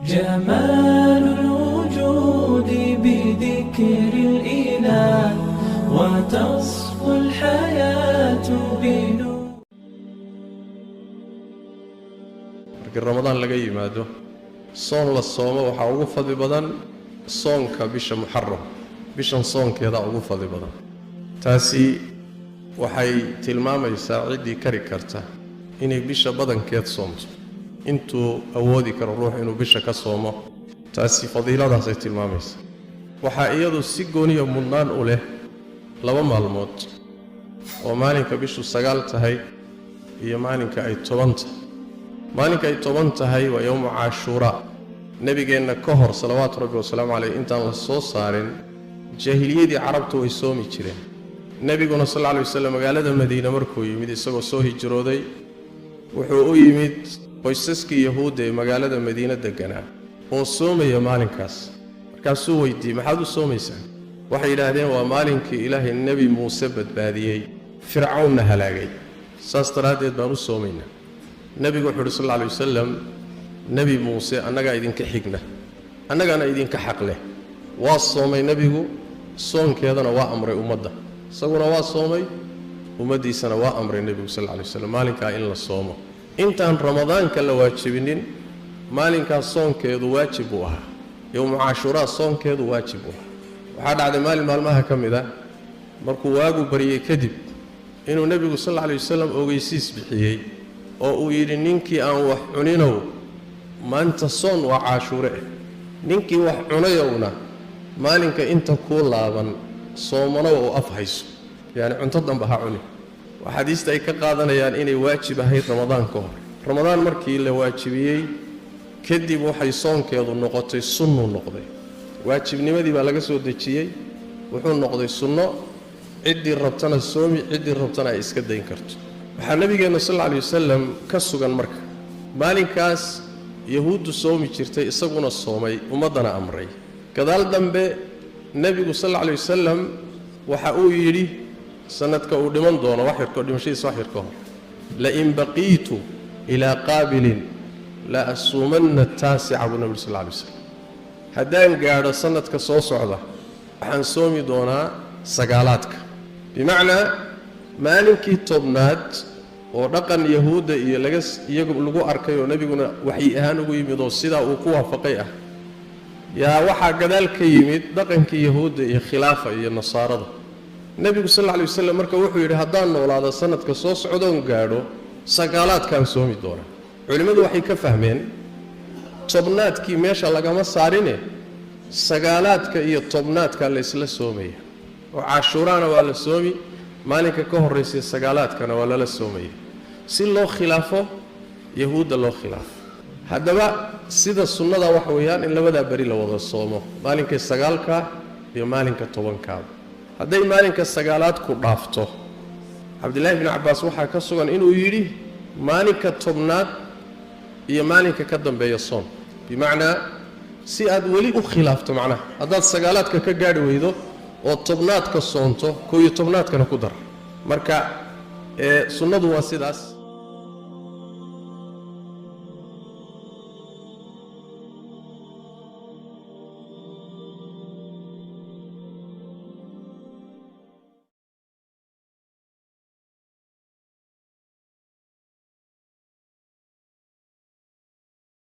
جمال الوجود بذكر الإله وتصفو الحياة بنور. markii ramadaan laga yimaado soon la soomo waxa ugu fadli badan soonka bisha muharram bishan soonkeeda ugu fadli badan taasi waxay tilmaamaysaa cidii kari karta inay bisha badankeed soomto intuu awoodi karo ruux inuu bisha ka soomo taasi fadiiladaas ay tilmaamaysaa waxa iyadu si gooniyo mudnaan u leh laba maalmood oo maalinka bishu 9 tahay iyo maalinka ay 10 tahay maalinka ay 10 tahay waa yawm Ashura nabigeenna ka hor salawaatu rabbi wasalaamu alayhi intaan la soo saarin jahiliyadii carabtu way soomi jireen nabiguna sallallahu alayhi wasallam magaalada Madiina markuu yimid isagoo soo hijrooday wuxuu u yimid qoysaskii yahuud ee magaalada Madiina deganaa oo soomaya maalinkaas markaasuu weydiiyay maxaad u soomaysaa waxay yiraahdeen waa maalinkii Ilaahay nabi Muuse badbaadiyay fircawnna halaagay saas daraadeed baan u soomaynaa nabigu wuxuu sallallahu alayhi wasallam nabi Muuse annaga idinka xigna annagana idinka xaq leh waa soomay nabigu soonkeedana waa amray ummadda isaguna waa soomay ummadiisana waa amray nabigu sallallahu alayhi wasallam maalinka in la soomo intaan ramadaanka la waajibinin maalinka soonkeedu waajib u ahaa yawm Ashura soonkeedu waajib u ahaa waxa dhacday maalin maalmaha kamida markuu waagu bariyay kadib inuu nabigu sallallahu alayhi wasallam ogeysiis bixiyay oo uu yiri ninkii aan wax cuninow maanta soon waa Ashura ninkii wax cunayowna maalinka inta ku laaban soomano oo afhayso yani cunto dhanba ha cuni waxaadiista ay ka qaadanayaan inay waajib ahayd ramadaan ka hor ramadaan markii la waajibiyay kadib waxay soonkeedu noqotay sunno noqday waajibnimadii baa laga soo dejiyay wuxuu noqday sunno cidii rabtana soomi cidii rabtana ay iska dayn karto waxa nabigeena sallallahu alayhi wasallam ka sugan marka maalinkaas yahuudu soomi jirtay isaguna soomay ummadana amray gadaal dambe nabigu sallallahu alayhi wasallam waxa uu yiri sanadka uu dhiman doono wax yar ko dhimashadiisa wax yar ka hor la in baqiitu ila qaabilin la asuumanna taasi'a abu nabi sallallahu alayhi wasallam hadaan gaadho sanadka soo socda waxaan soomi doonaa sagaalaadka bimaana maalinkii tobnaad oo dhaqan yahuuda iyo iyagu lagu arkay oo nabiguna waxay ahaan ugu yimid oo sida uu ku waafaqay ah yaa waxa gadaal ka yimid dhaqankii yahuuda iyo khilaafa iyo nasaarada nabigu sallallahu alayhi wasallam marka wuxuu yiri hadaan noolaado sanadka soo socdoon gaadho sagaalaadkan soomi doona culimadu waxay ka fahmeen tobnaadkii meesha lagama saarine sagaalaadka iyo tobnaadka la isla soomaya oo Ashuraana waa la soomi maalinka ka horeysay sagaalaadkana waa la soomaya si loo khilaafo yahuuda loo khilaafo hadaba sida sunnada wax weeyaan in labada bari la wada soomo maalinka sagaalka iyo maalinka 10ka haday maalinka sagaalaad ku dhaafto Abdullah ibn Abbas waxa ka sugan inuu yiri maalinka 10aad iyo maalinka ka dambeeya soon bimaana si aad wali u khilaafto macnaha hadaad sagaalaadka ka gaari weydo oo 10aadka soonto 11aadkana ku dar marka sunnadu waa sidaas